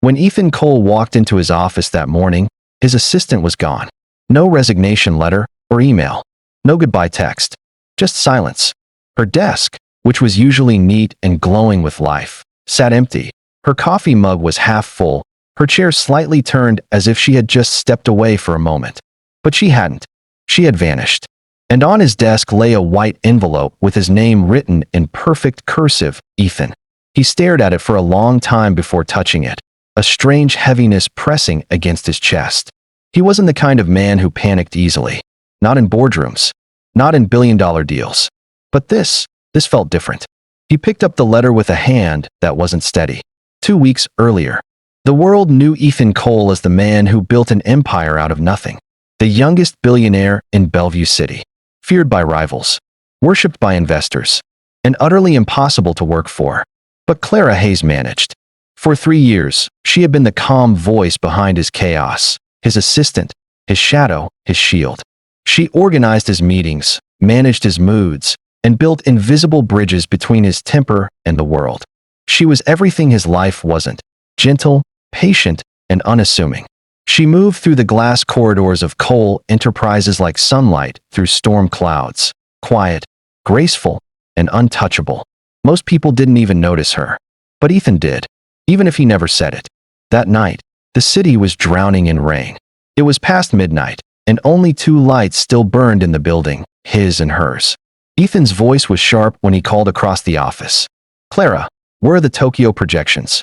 When Ethan Cole walked into his office that morning, his assistant was gone. No resignation letter or email. No goodbye text. Just silence. Her desk, which was usually neat and glowing with life, sat empty. Her coffee mug was half full, her chair slightly turned as if she had just stepped away for a moment. But she hadn't. She had vanished. And on his desk lay a white envelope with his name written in perfect cursive, Ethan. He stared at it for a long time before touching it, a strange heaviness pressing against his chest. He wasn't the kind of man who panicked easily. Not in boardrooms. Not in billion-dollar deals. But this felt different. He picked up the letter with a hand that wasn't steady. 2 weeks earlier, the world knew Ethan Cole as the man who built an empire out of nothing. The youngest billionaire in Bellview City. Feared by rivals. Worshipped by investors. And utterly impossible to work for. But Clara Hayes managed. For 3 years, she had been the calm voice behind his chaos, his assistant, his shadow, his shield. She organized his meetings, managed his moods, and built invisible bridges between his temper and the world. She was everything his life wasn't: gentle, patient, and unassuming. She moved through the glass corridors of Cole Enterprises like sunlight through storm clouds, quiet, graceful, and untouchable. Most people didn't even notice her. But Ethan did, even if he never said it. That night, the city was drowning in rain. It was past midnight, and only 2 lights still burned in the building, his and hers. Ethan's voice was sharp when he called across the office. "Clara, where are the Tokyo projections?"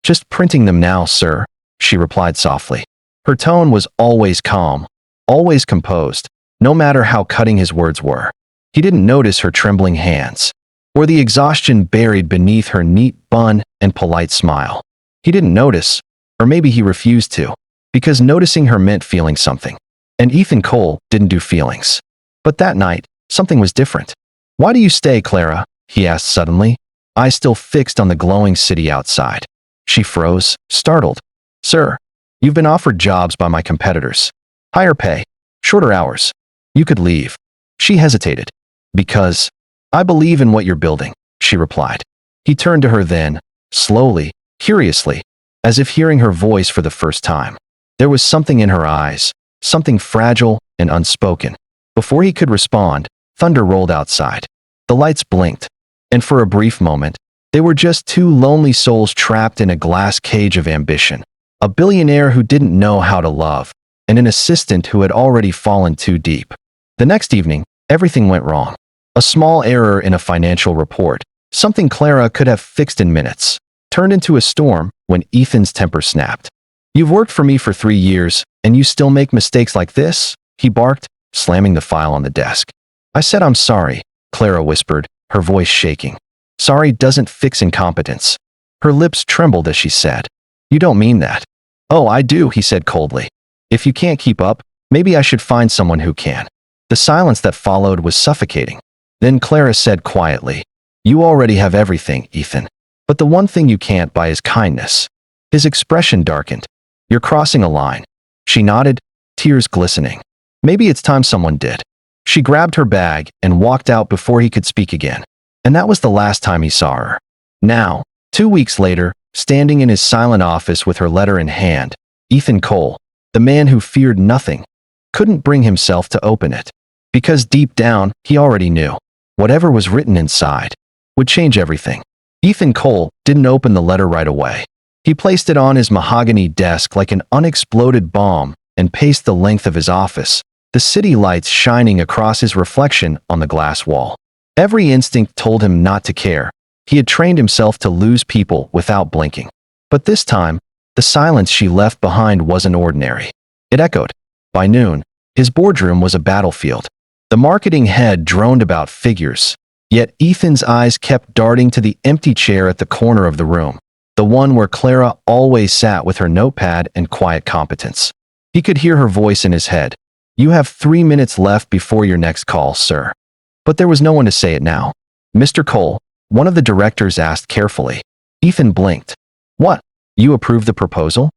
"Just printing them now, sir," she replied softly. Her tone was always calm, always composed, no matter how cutting his words were. He didn't notice her trembling hands, or the exhaustion buried beneath her neat bun and polite smile. He didn't notice, or maybe he refused to, because noticing her meant feeling something. And Ethan Cole didn't do feelings. But that night, something was different. "Why do you stay, Clara?" he asked suddenly, eyes still fixed on the glowing city outside. She froze, startled. "Sir, you've been offered jobs by my competitors. Higher pay, shorter hours. You could leave." She hesitated. "Because I believe in what you're building," she replied. He turned to her then, slowly, curiously, as if hearing her voice for the first time. There was something in her eyes, something fragile and unspoken. Before he could respond, thunder rolled outside. The lights blinked, and for a brief moment, they were just 2 lonely souls trapped in a glass cage of ambition. A billionaire who didn't know how to love, and an assistant who had already fallen too deep. The next evening, everything went wrong. A small error in a financial report, something Clara could have fixed in minutes, turned into a storm when Ethan's temper snapped. "You've worked for me for 3 years, and you still make mistakes like this?" he barked, slamming the file on the desk. "I said I'm sorry," Clara whispered, her voice shaking. "Sorry doesn't fix incompetence." Her lips trembled as she said, "You don't mean that." "Oh, I do," he said coldly. "If you can't keep up, maybe I should find someone who can." The silence that followed was suffocating. Then Clara said quietly, "You already have everything, Ethan. But the one thing you can't buy is kindness." His expression darkened. "You're crossing a line." She nodded, tears glistening. "Maybe it's time someone did." She grabbed her bag and walked out before he could speak again. And that was the last time he saw her. Now, 2 weeks later, standing in his silent office with her letter in hand, Ethan Cole, the man who feared nothing, couldn't bring himself to open it. Because deep down, he already knew. Whatever was written inside would change everything. Ethan Cole didn't open the letter right away. He placed it on his mahogany desk like an unexploded bomb and paced the length of his office, the city lights shining across his reflection on the glass wall. Every instinct told him not to care. He had trained himself to lose people without blinking. But this time, the silence she left behind wasn't ordinary. It echoed. By noon, his boardroom was a battlefield. The marketing head droned about figures, yet Ethan's eyes kept darting to the empty chair at the corner of the room, the one where Clara always sat with her notepad and quiet competence. He could hear her voice in his head. "You have 3 minutes left before your next call, sir." But there was no one to say it now. "Mr. Cole," one of the directors asked carefully. Ethan blinked. "What? You approve the proposal?"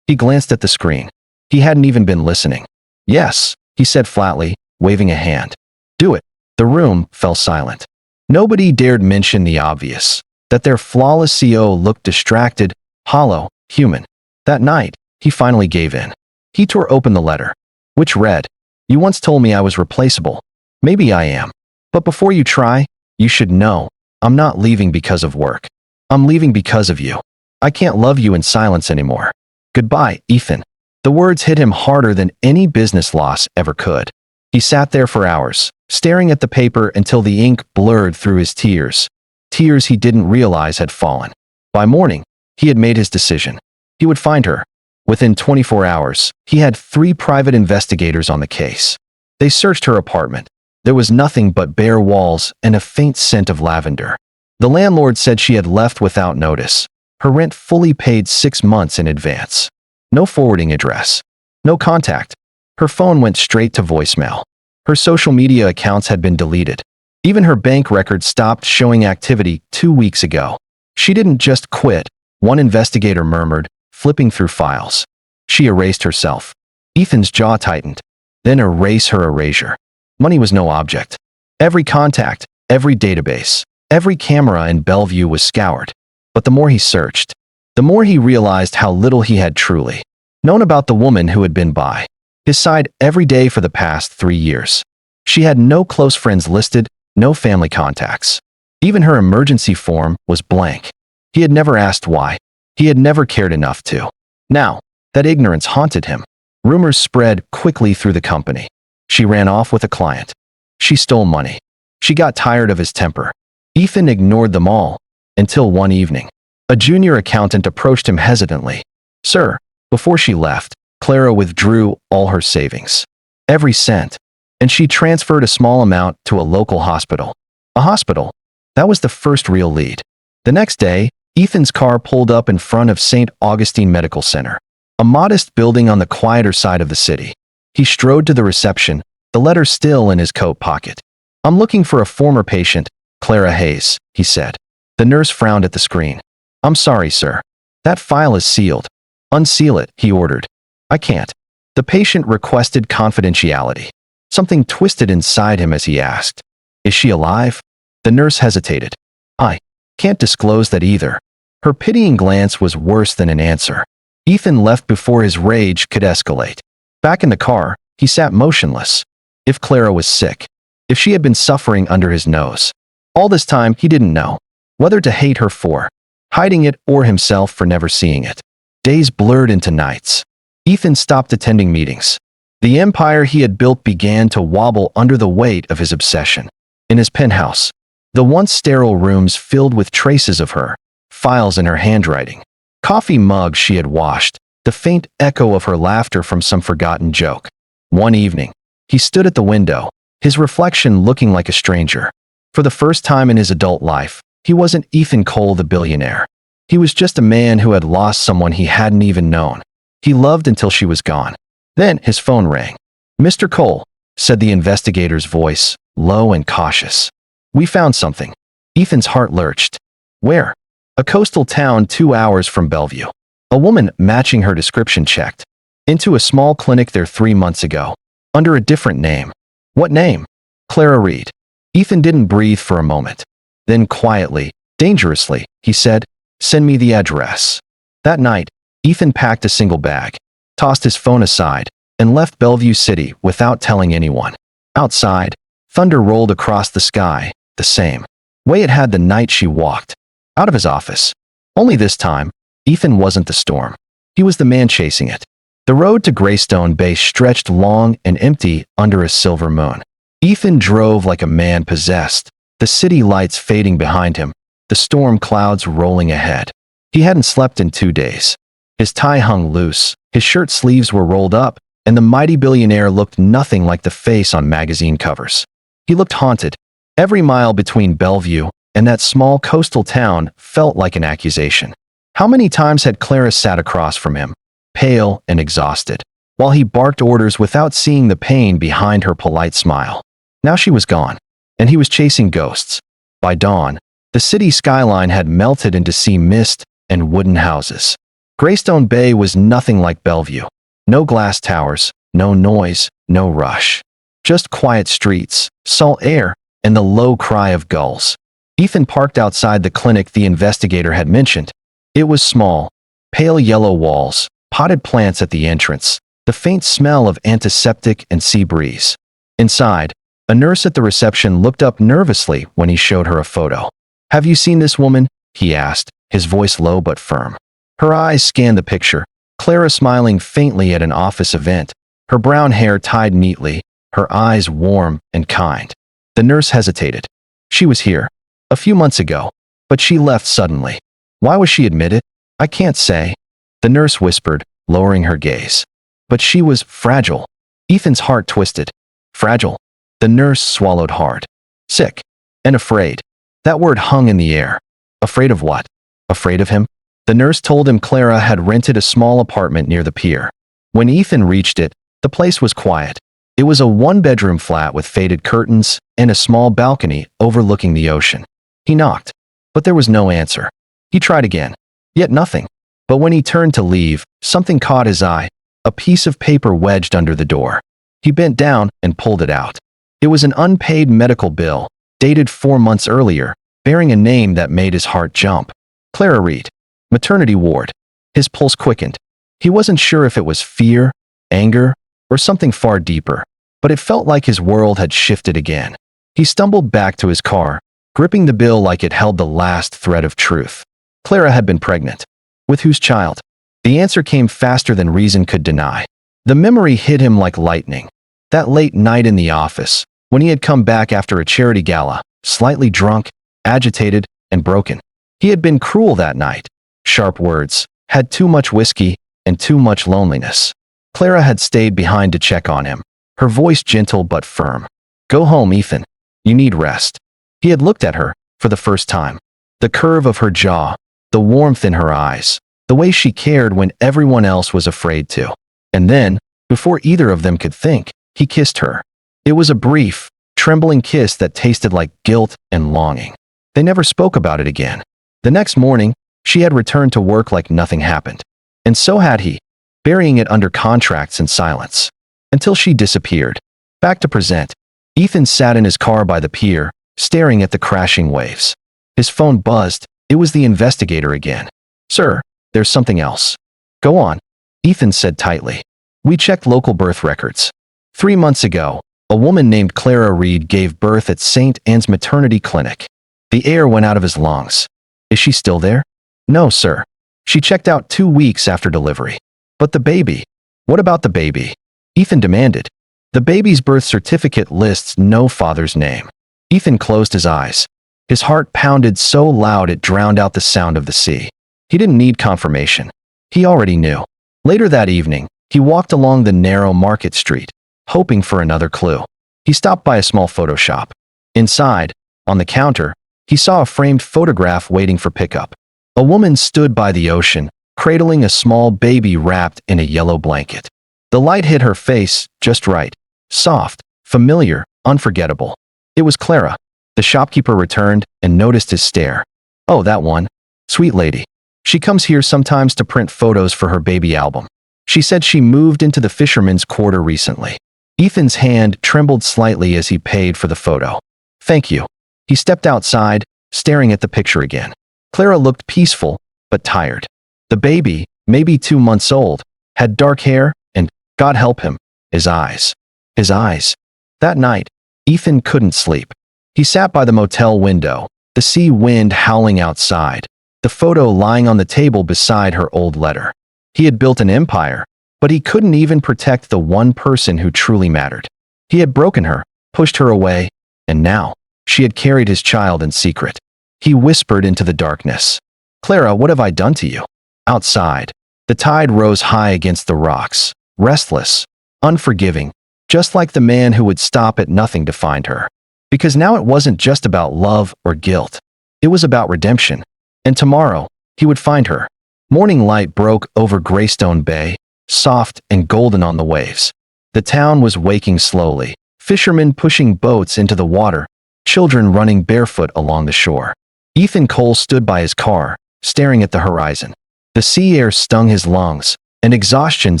He glanced at the screen. He hadn't even been listening. "Yes," he said flatly, waving a hand. "Do it." The room fell silent. Nobody dared mention the obvious, that their flawless CEO looked distracted, hollow, human. That night, he finally gave in. He tore open the letter, which read, "You once told me I was replaceable. Maybe I am. But before you try, you should know, I'm not leaving because of work. I'm leaving because of you. I can't love you in silence anymore. Goodbye, Ethan." The words hit him harder than any business loss ever could. He sat there for hours, staring at the paper until the ink blurred through his tears. Tears he didn't realize had fallen. By morning, he had made his decision. He would find her. Within 24 hours, he had 3 private investigators on the case. They searched her apartment. There was nothing but bare walls and a faint scent of lavender. The landlord said she had left without notice. Her rent fully paid 6 months in advance. No forwarding address. No contact. Her phone went straight to voicemail. Her social media accounts had been deleted. Even her bank records stopped showing activity 2 weeks ago. She didn't just quit, one investigator murmured, flipping through files. She erased herself. Ethan's jaw tightened. Then erase her erasure. Money was no object. Every contact, every database, every camera in Bellview was scoured. But the more he searched, the more he realized how little he had truly known about the woman who had been by his side every day for the past 3 years. She had no close friends listed, no family contacts. Even her emergency form was blank. He had never asked why. He had never cared enough to. Now, that ignorance haunted him. Rumors spread quickly through the company. She ran off with a client. She stole money. She got tired of his temper. Ethan ignored them all, until one evening. A junior accountant approached him hesitantly. "Sir," before she left, Clara withdrew all her savings. Every cent. And she transferred a small amount to a local hospital. A hospital. That was the first real lead. The next day, Ethan's car pulled up in front of St. Augustine Medical Center, a modest building on the quieter side of the city. He strode to the reception, the letter still in his coat pocket. "I'm looking for a former patient, Clara Hayes," he said. The nurse frowned at the screen. "I'm sorry, sir. That file is sealed." "Unseal it," he ordered. "I can't." The patient requested confidentiality. Something twisted inside him as he asked, "Is she alive?" The nurse hesitated. "I can't disclose that either." Her pitying glance was worse than an answer. Ethan left before his rage could escalate. Back in the car, he sat motionless. If Clara was sick, if she had been suffering under his nose. All this time, he didn't know whether to hate her for hiding it or himself for never seeing it. Days blurred into nights. Ethan stopped attending meetings. The empire he had built began to wobble under the weight of his obsession. In his penthouse, the once sterile rooms filled with traces of her, files in her handwriting, coffee mugs she had washed, the faint echo of her laughter from some forgotten joke. One evening, he stood at the window, his reflection looking like a stranger. For the first time in his adult life, he wasn't Ethan Cole the billionaire. He was just a man who had lost someone he hadn't even known. He loved until she was gone. Then his phone rang. "Mr. Cole," said the investigator's voice, low and cautious. "We found something." Ethan's heart lurched. "Where?" "A coastal town 2 hours from Bellevue." A woman matching her description checked into a small clinic there 3 months ago, under a different name. "What name?" "Clara Reed." Ethan didn't breathe for a moment. Then quietly, dangerously, he said, "Send me the address." That night, Ethan packed a single bag, tossed his phone aside, and left Bellevue City without telling anyone. Outside, thunder rolled across the sky, the same way it had the night she walked out of his office. Only this time, Ethan wasn't the storm. He was the man chasing it. The road to Greystone Bay stretched long and empty under a silver moon. Ethan drove like a man possessed, the city lights fading behind him, the storm clouds rolling ahead. He hadn't slept in 2 days. His tie hung loose, his shirt sleeves were rolled up, and the mighty billionaire looked nothing like the face on magazine covers. He looked haunted. Every mile between Bellevue and that small coastal town felt like an accusation. How many times had Clara sat across from him, pale and exhausted, while he barked orders without seeing the pain behind her polite smile? Now she was gone, and he was chasing ghosts. By dawn, the city skyline had melted into sea mist and wooden houses. Greystone Bay was nothing like Bellevue. No glass towers, no noise, no rush. Just quiet streets, salt air, and the low cry of gulls. Ethan parked outside the clinic the investigator had mentioned. It was small, pale yellow walls, potted plants at the entrance, the faint smell of antiseptic and sea breeze. Inside, a nurse at the reception looked up nervously when he showed her a photo. "Have you seen this woman?" he asked, his voice low but firm. Her eyes scanned the picture, Clara smiling faintly at an office event, her brown hair tied neatly, her eyes warm and kind. The nurse hesitated. "She was here. A few months ago. But she left suddenly." "Why was she admitted?" "I can't say," the nurse whispered, lowering her gaze. "But she was fragile." Ethan's heart twisted. Fragile? The nurse swallowed hard. "Sick. And afraid." That word hung in the air. Afraid of what? Afraid of him? The nurse told him Clara had rented a small apartment near the pier. When Ethan reached it, the place was quiet. It was a one-bedroom flat with faded curtains and a small balcony overlooking the ocean. He knocked, but there was no answer. He tried again, yet nothing. But when he turned to leave, something caught his eye, a piece of paper wedged under the door. He bent down and pulled it out. It was an unpaid medical bill, dated 4 months earlier, bearing a name that made his heart jump. Clara Reed. Maternity ward. His pulse quickened. He wasn't sure if it was fear, anger, or something far deeper, but it felt like his world had shifted again. He stumbled back to his car, gripping the bill like it held the last thread of truth. Clara had been pregnant. With whose child? The answer came faster than reason could deny. The memory hit him like lightning. That late night in the office, when he had come back after a charity gala, slightly drunk, agitated, and broken. He had been cruel that night. Sharp words, had too much whiskey, and too much loneliness. Clara had stayed behind to check on him, her voice gentle but firm. "Go home, Ethan. You need rest." He had looked at her, for the first time. The curve of her jaw, the warmth in her eyes, the way she cared when everyone else was afraid to. And then, before either of them could think, he kissed her. It was a brief, trembling kiss that tasted like guilt and longing. They never spoke about it again. The next morning, she had returned to work like nothing happened. And so had he, burying it under contracts and silence. Until she disappeared. Back to present. Ethan sat in his car by the pier, staring at the crashing waves. His phone buzzed. It was the investigator again. "Sir, there's something else." "Go on," Ethan said tightly. "We checked local birth records. 3 months ago, a woman named Clara Reed gave birth at St. Anne's maternity clinic. The air went out of his lungs. Is she still there?" "No, sir. She checked out 2 weeks after delivery." "But the baby? What about the baby?" Ethan demanded. "The baby's birth certificate lists no father's name." Ethan closed his eyes. His heart pounded so loud it drowned out the sound of the sea. He didn't need confirmation. He already knew. Later that evening, he walked along the narrow market street, hoping for another clue. He stopped by a small photo shop. Inside, on the counter, he saw a framed photograph waiting for pickup. A woman stood by the ocean, cradling a small baby wrapped in a yellow blanket. The light hit her face just right. Soft, familiar, unforgettable. It was Clara. The shopkeeper returned and noticed his stare. "Oh, that one. Sweet lady. She comes here sometimes to print photos for her baby album. She said she moved into the fisherman's quarter recently." Ethan's hand trembled slightly as he paid for the photo. "Thank you." He stepped outside, staring at the picture again. Clara looked peaceful, but tired. The baby, maybe 2 months old, had dark hair and, God help him, his eyes. His eyes. That night, Ethan couldn't sleep. He sat by the motel window, the sea wind howling outside, the photo lying on the table beside her old letter. He had built an empire, but he couldn't even protect the one person who truly mattered. He had broken her, pushed her away, and now, she had carried his child in secret. He whispered into the darkness. "Clara, what have I done to you?" Outside, the tide rose high against the rocks, restless, unforgiving, just like the man who would stop at nothing to find her. Because now it wasn't just about love or guilt. It was about redemption. And tomorrow, he would find her. Morning light broke over Greystone Bay, soft and golden on the waves. The town was waking slowly, fishermen pushing boats into the water, children running barefoot along the shore. Ethan Cole stood by his car, staring at the horizon. The sea air stung his lungs, and exhaustion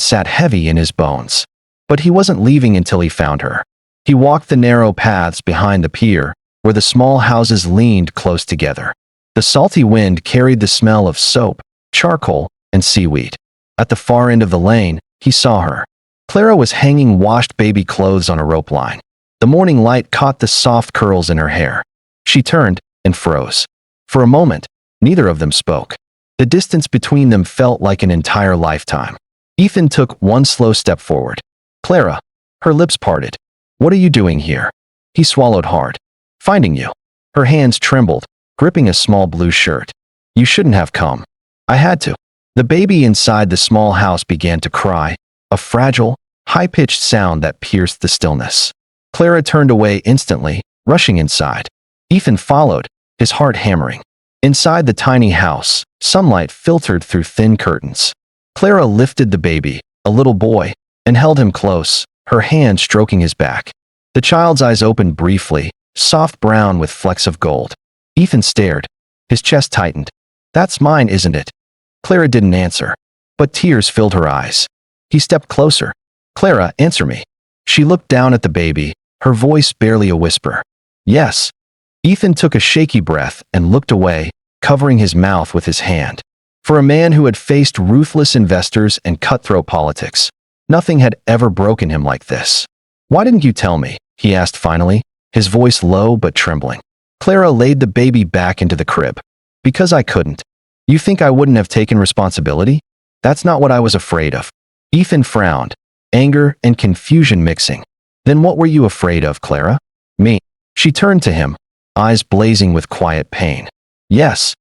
sat heavy in his bones. But he wasn't leaving until he found her. He walked the narrow paths behind the pier, where the small houses leaned close together. The salty wind carried the smell of soap, charcoal, and seaweed. At the far end of the lane, he saw her. Clara was hanging washed baby clothes on a rope line. The morning light caught the soft curls in her hair. She turned and froze. For a moment, neither of them spoke. The distance between them felt like an entire lifetime. Ethan took one slow step forward. Clara. Her lips parted. What are you doing here? He swallowed hard. Finding you. Her hands trembled, gripping a small blue shirt. You shouldn't have come. I had to. The baby inside the small house began to cry, a fragile, high-pitched sound that pierced the stillness. Clara turned away instantly, rushing inside. Ethan followed, his heart hammering. Inside the tiny house, sunlight filtered through thin curtains. Clara lifted the baby, a little boy, and held him close, her hand stroking his back. The child's eyes opened briefly, soft brown with flecks of gold. Ethan stared. His chest tightened. That's mine, isn't it? Clara didn't answer, but tears filled her eyes. He stepped closer. Clara, answer me. She looked down at the baby, her voice barely a whisper. Yes. Ethan took a shaky breath and looked away, covering his mouth with his hand. For a man who had faced ruthless investors and cutthroat politics, nothing had ever broken him like this. Why didn't you tell me? He asked finally, his voice low but trembling. Clara laid the baby back into the crib. Because I couldn't. You think I wouldn't have taken responsibility? That's not what I was afraid of. Ethan frowned, anger and confusion mixing. Then what were you afraid of, Clara? Me. She turned to him, eyes blazing with quiet pain. Yes.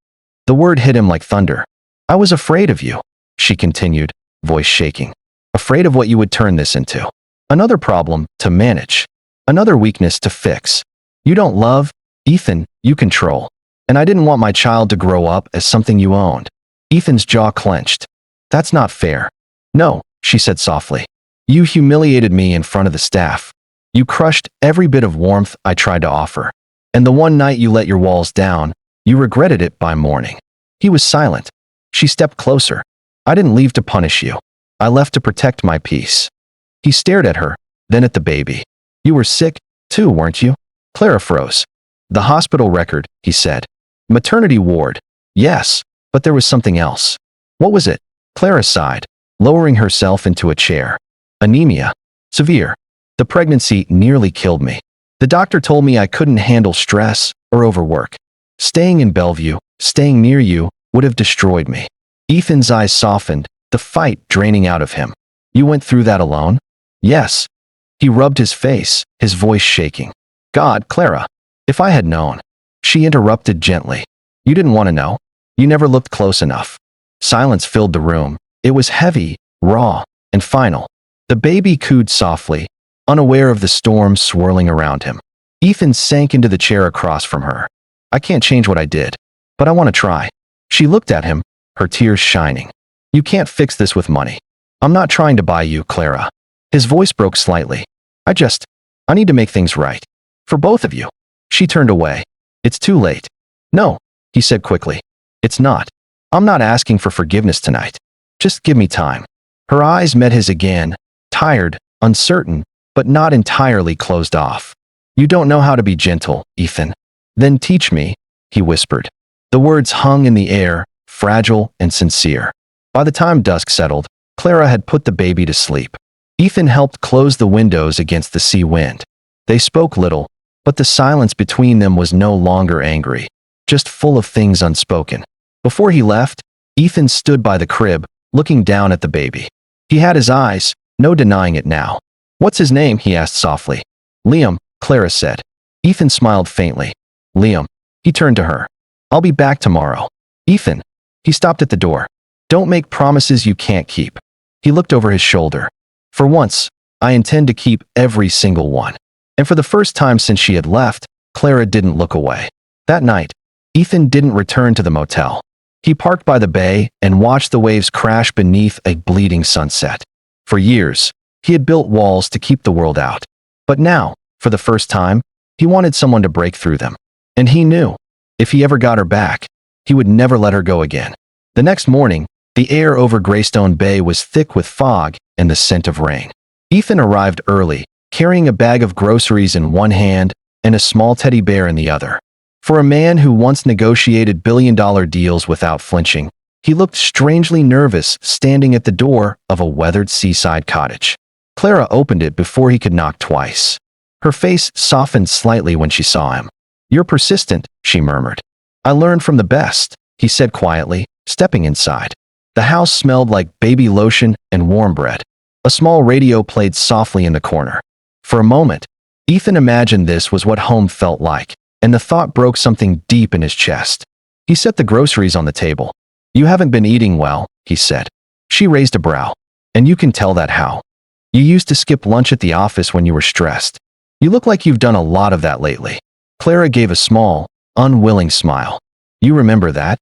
The word hit him like thunder. I was afraid of you, she continued, voice shaking. Afraid of what you would turn this into. Another problem to manage. Another weakness to fix. You don't love, Ethan, you control. And I didn't want my child to grow up as something you owned. Ethan's jaw clenched. That's not fair. No, she said softly. You humiliated me in front of the staff. You crushed every bit of warmth I tried to offer. And the one night you let your walls down, you regretted it by morning. He was silent. She stepped closer. I didn't leave to punish you. I left to protect my peace. He stared at her, then at the baby. You were sick, too, weren't you? Clara froze. The hospital record, he said. Maternity ward. Yes, but there was something else. What was it? Clara sighed, lowering herself into a chair. Anemia. Severe. The pregnancy nearly killed me. The doctor told me I couldn't handle stress or overwork. Staying in Bellview, staying near you, would have destroyed me. Ethan's eyes softened, the fight draining out of him. You went through that alone? Yes. He rubbed his face, his voice shaking. God, Clara. If I had known. She interrupted gently. You didn't want to know. You never looked close enough. Silence filled the room. It was heavy, raw, and final. The baby cooed softly, unaware of the storm swirling around him. Ethan sank into the chair across from her. I can't change what I did, but I want to try. She looked at him, her tears shining. You can't fix this with money. I'm not trying to buy you, Clara. His voice broke slightly. I need to make things right. For both of you. She turned away. It's too late. No, he said quickly. It's not. I'm not asking for forgiveness tonight. Just give me time. Her eyes met his again, tired, uncertain, but not entirely closed off. You don't know how to be gentle, Ethan. Then teach me, he whispered. The words hung in the air, fragile and sincere. By the time dusk settled, Clara had put the baby to sleep. Ethan helped close the windows against the sea wind. They spoke little, but the silence between them was no longer angry, just full of things unspoken. Before he left, Ethan stood by the crib, looking down at the baby. He had his eyes, no denying it now. What's his name? He asked softly. Liam, Clara said. Ethan smiled faintly. Liam. He turned to her. I'll be back tomorrow. Ethan. He stopped at the door. Don't make promises you can't keep. He looked over his shoulder. For once, I intend to keep every single one. And for the first time since she had left, Clara didn't look away. That night, Ethan didn't return to the motel. He parked by the bay and watched the waves crash beneath a bleeding sunset. For years, he had built walls to keep the world out. But now, for the first time, he wanted someone to break through them. And he knew, if he ever got her back, he would never let her go again. The next morning, the air over Greystone Bay was thick with fog and the scent of rain. Ethan arrived early, carrying a bag of groceries in one hand and a small teddy bear in the other. For a man who once negotiated billion-dollar deals without flinching, He looked strangely nervous, standing at the door of a weathered seaside cottage. Clara opened it before he could knock twice. Her face softened slightly when she saw him. "You're persistent," she murmured. "I learned from the best," he said quietly, stepping inside. The house smelled like baby lotion and warm bread. A small radio played softly in the corner. For a moment, Ethan imagined this was what home felt like, and the thought broke something deep in his chest. He set the groceries on the table. "You haven't been eating well," he said. She raised a brow. "And you can tell that how? You used to skip lunch at the office when you were stressed. You look like you've done a lot of that lately." Clara gave a small, unwilling smile. "You remember that?"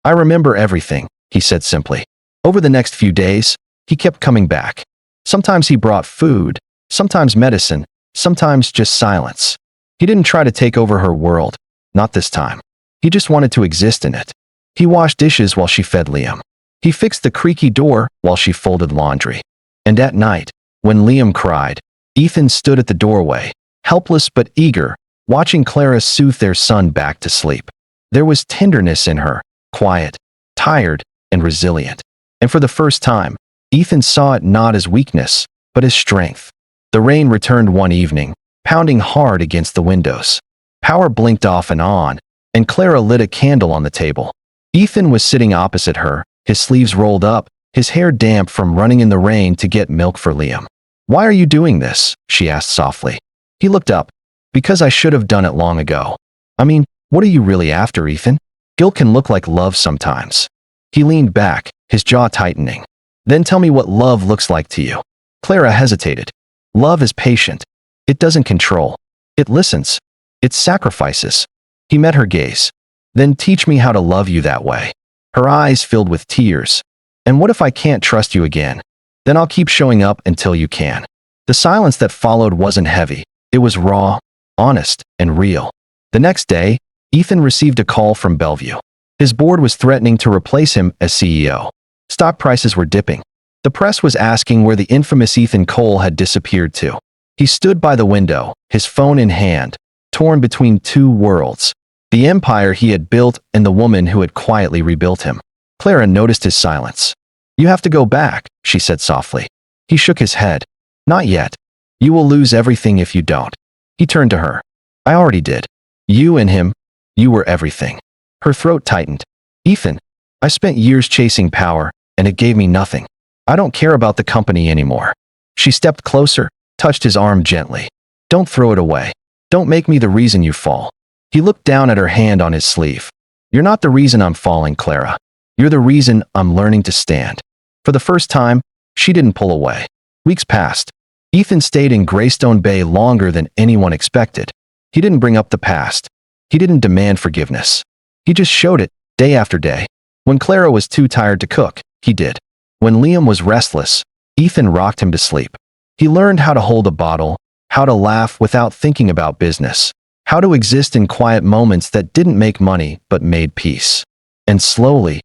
"I remember everything," he said simply. Over the next few days, he kept coming back. Sometimes he brought food, sometimes medicine, sometimes just silence. He didn't try to take over her world, not this time. He just wanted to exist in it. He washed dishes while she fed Liam. He fixed the creaky door while she folded laundry. And at night, when Liam cried, Ethan stood at the doorway, helpless but eager, watching Clara soothe their son back to sleep. There was tenderness in her, quiet, tired, and resilient. And for the first time, Ethan saw it not as weakness, but as strength. The rain returned one evening, pounding hard against the windows. Power blinked off and on, and Clara lit a candle on the table. Ethan was sitting opposite her, his sleeves rolled up, his hair damp from running in the rain to get milk for Liam. "Why are you doing this?" she asked softly. He looked up. "Because I should have done it long ago." "I mean, what are you really after, Ethan? Guilt can look like love sometimes." He leaned back, his jaw tightening. "Then tell me what love looks like to you." Clara hesitated. "Love is patient. It doesn't control. It listens. It sacrifices." He met her gaze. "Then teach me how to love you that way." Her eyes filled with tears. "And what if I can't trust you again? Then I'll keep showing up until you can." The silence that followed wasn't heavy. It was raw, honest, and real. The next day, Ethan received a call from Bellview. His board was threatening to replace him as CEO. Stock prices were dipping. The press was asking where the infamous Ethan Cole had disappeared to. He stood by the window, his phone in hand, torn between two worlds: the empire he had built and the woman who had quietly rebuilt him. Clara noticed his silence. "You have to go back," she said softly. He shook his head. "Not yet. You will lose everything if you don't." He turned to her. "I already did. You and him, you were everything." Her throat tightened. "Ethan, I spent years chasing power, and it gave me nothing. I don't care about the company anymore." She stepped closer, touched his arm gently. "Don't throw it away. Don't make me the reason you fall." He looked down at her hand on his sleeve. "You're not the reason I'm falling, Clara. You're the reason I'm learning to stand." For the first time, she didn't pull away. Weeks passed. Ethan stayed in Greystone Bay longer than anyone expected. He didn't bring up the past. He didn't demand forgiveness. He just showed it, day after day. When Clara was too tired to cook, he did. When Liam was restless, Ethan rocked him to sleep. He learned how to hold a bottle, how to laugh without thinking about business, how to exist in quiet moments that didn't make money but made peace. And slowly,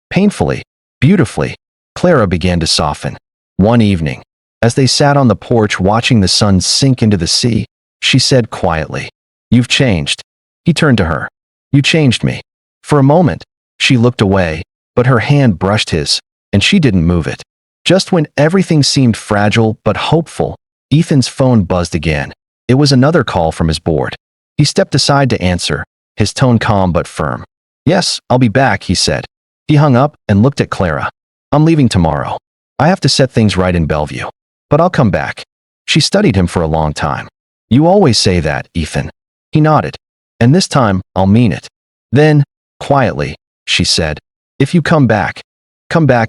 painfully, beautifully, Clara began to soften. One evening, as they sat on the porch watching the sun sink into the sea, she said quietly, "You've changed." He turned to her. "You changed me." For a moment, she looked away, but her hand brushed his, and she didn't move it. Just when everything seemed fragile but hopeful, Ethan's phone buzzed again. It was another call from his board. He stepped aside to answer, his tone calm but firm. "Yes, I'll be back," he said. He hung up and looked at Clara. "I'm leaving tomorrow. I have to set things right in Bellevue. But I'll come back." She studied him for a long time. "You always say that, Ethan." He nodded. "And this time, I'll mean it." Then, quietly, she said, "If you come back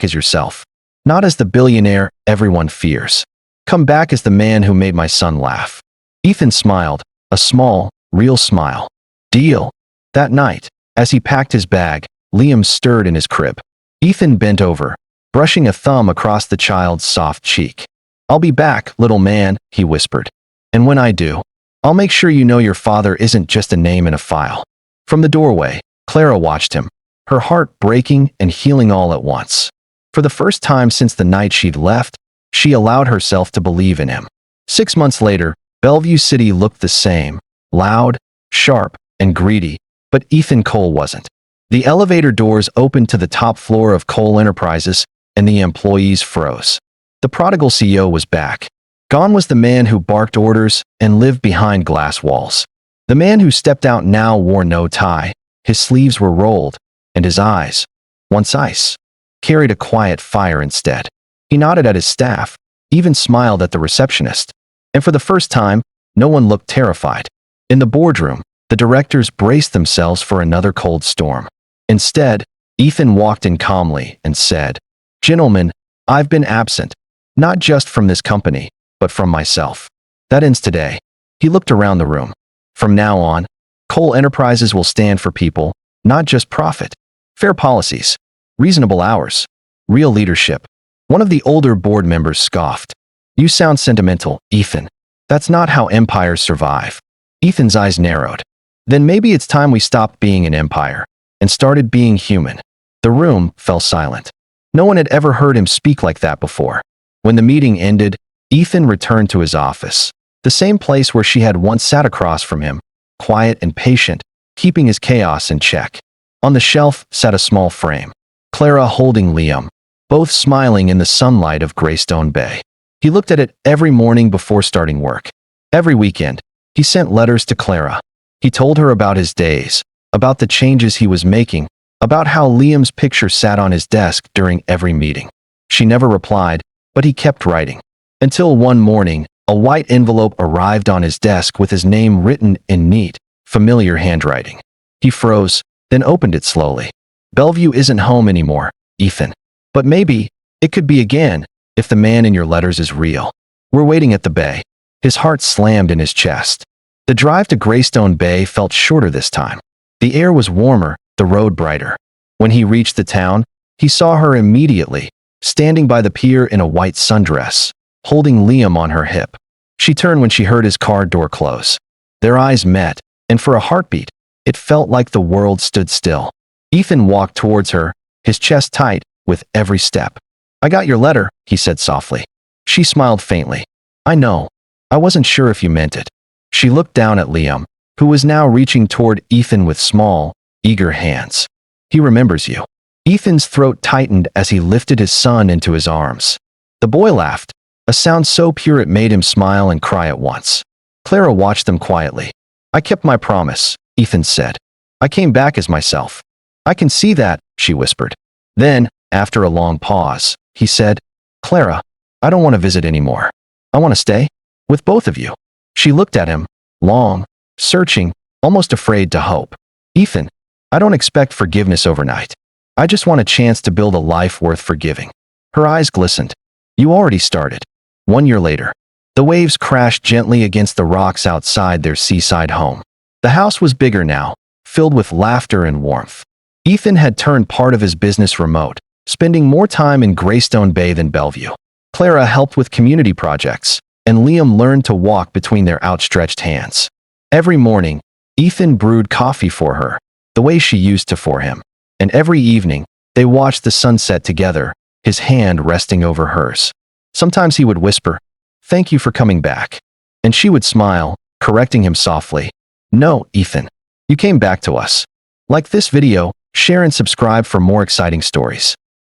as yourself. Not as the billionaire everyone fears. Come back as the man who made my son laugh." Ethan smiled, a small, real smile. "Deal." That night, as he packed his bag, Liam stirred in his crib. Ethan bent over, brushing a thumb across the child's soft cheek. "I'll be back, little man," he whispered. "And when I do, I'll make sure you know your father isn't just a name in a file." From the doorway, Clara watched him, her heart breaking and healing all at once. For the first time since the night she'd left, she allowed herself to believe in him. 6 months later, Bellevue City looked the same, loud, sharp, and greedy, but Ethan Cole wasn't. The elevator doors opened to the top floor of Cole Enterprises, and the employees froze. The prodigal CEO was back. Gone was the man who barked orders and lived behind glass walls. The man who stepped out now wore no tie, his sleeves were rolled, and his eyes, once ice, carried a quiet fire instead. He nodded at his staff, even smiled at the receptionist. And for the first time, no one looked terrified. In the boardroom, the directors braced themselves for another cold storm. Instead, Ethan walked in calmly and said, "Gentlemen, I've been absent, not just from this company, but from myself. That ends today." He looked around the room. From now on, Cole Enterprises will stand for people, not just profit. Fair policies, reasonable hours, real leadership. One of the older board members scoffed. "You sound sentimental, Ethan. That's not how empires survive." Ethan's eyes narrowed. "Then maybe it's time we stopped being an empire and started being human." The room fell silent. No one had ever heard him speak like that before. When the meeting ended, Ethan returned to his office, the same place where she had once sat across from him, quiet and patient, keeping his chaos in check. On the shelf sat a small frame, Clara holding Liam, both smiling in the sunlight of Greystone Bay. He looked at it every morning before starting work. Every weekend, he sent letters to Clara. He told her about his days, about the changes he was making, about how Liam's picture sat on his desk during every meeting. She never replied, but he kept writing. Until one morning, a white envelope arrived on his desk with his name written in neat, familiar handwriting. He froze, then opened it slowly. "Bellview isn't home anymore, Ethan. But maybe it could be again if the man in your letters is real. We're waiting at the bay." His heart slammed in his chest. The drive to Greystone Bay felt shorter this time. The air was warmer, the road brighter. When he reached the town, he saw her immediately, standing by the pier in a white sundress, holding Liam on her hip. She turned when she heard his car door close. Their eyes met, and for a heartbeat, it felt like the world stood still. Ethan walked towards her, his chest tight with every step. "I got your letter," he said softly. She smiled faintly. "I know. I wasn't sure if you meant it." She looked down at Liam, who was now reaching toward Ethan with small, eager hands. "He remembers you." Ethan's throat tightened as he lifted his son into his arms. The boy laughed, a sound so pure it made him smile and cry at once. Clara watched them quietly. "I kept my promise," Ethan said. "I came back as myself." "I can see that," she whispered. Then, after a long pause, he said, "Clara, I don't want to visit anymore. I want to stay with both of you." She looked at him, long, searching, almost afraid to hope. "Ethan, I don't expect forgiveness overnight. I just want a chance to build a life worth forgiving." Her eyes glistened. "You already started." 1 year later, the waves crashed gently against the rocks outside their seaside home. The house was bigger now, filled with laughter and warmth. Ethan had turned part of his business remote, spending more time in Greystone Bay than Bellevue. Clara helped with community projects, and Liam learned to walk between their outstretched hands. Every morning, Ethan brewed coffee for her, the way she used to for him. And every evening, they watched the sunset together, his hand resting over hers. Sometimes he would whisper, "Thank you for coming back." And she would smile, correcting him softly. "No, Ethan. You came back to us." Like this video, share and subscribe for more exciting stories.